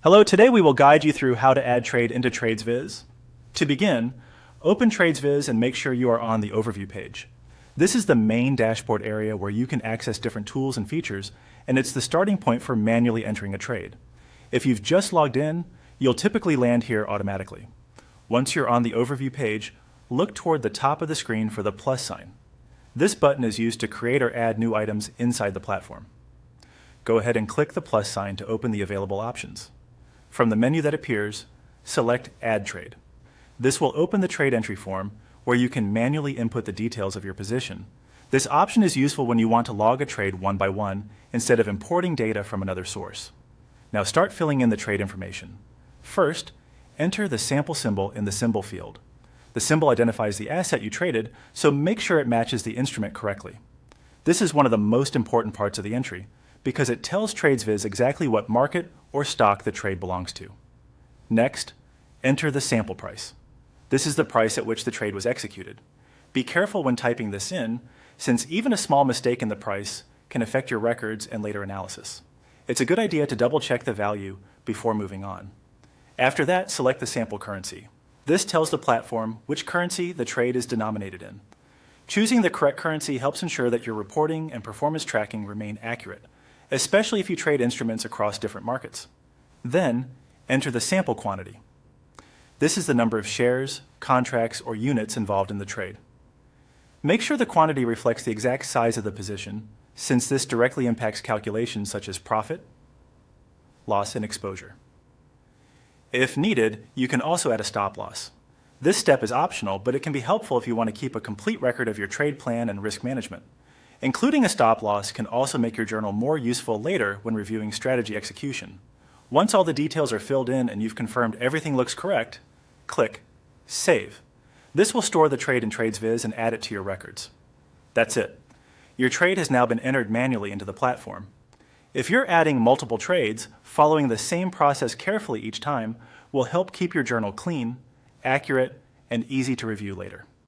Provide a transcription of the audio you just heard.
Hello, today we will guide you through how to add trade into TradesViz. To begin, open TradesViz and make sure you are on the overview page. This is the main dashboard area where you can access different tools and features, and it's the starting point for manually entering a trade. If you've just logged in, you'll typically land here automatically. Once you're on the overview page, look toward the top of the screen for the plus sign. This button is used to create or add new items inside the platform. Go ahead and click the plus sign to open the available options. From the menu that appears, select Add Trade. This will open the trade entry form where you can manually input the details of your position. This option is useful when you want to log a trade one by one instead of importing data from another source. Now start filling in the trade information. First, enter the sample symbol in the symbol field. The symbol identifies the asset you traded, so make sure it matches the instrument correctly. This is one of the most important parts of the entry, because it tells TradesViz exactly what market or stock the trade belongs to. Next, enter the sample price. This is the price at which the trade was executed. Be careful when typing this in, since even a small mistake in the price can affect your records and later analysis. It's a good idea to double-check the value before moving on. After that, select the sample currency. This tells the platform which currency the trade is denominated in. Choosing the correct currency helps ensure that your reporting and performance tracking remain accurate, especially if you trade instruments across different markets. Then, enter the sample quantity. This is the number of shares, contracts, or units involved in the trade. Make sure the quantity reflects the exact size of the position, since this directly impacts calculations such as profit, loss, and exposure. If needed, you can also add a stop loss. This step is optional, but it can be helpful if you want to keep a complete record of your trade plan and risk management. Including a stop loss can also make your journal more useful later when reviewing strategy execution. Once all the details are filled in and you've confirmed everything looks correct, click Save. This will store the trade in TradesViz and add it to your records. That's it. Your trade has now been entered manually into the platform. If you're adding multiple trades, following the same process carefully each time will help keep your journal clean, accurate, and easy to review later.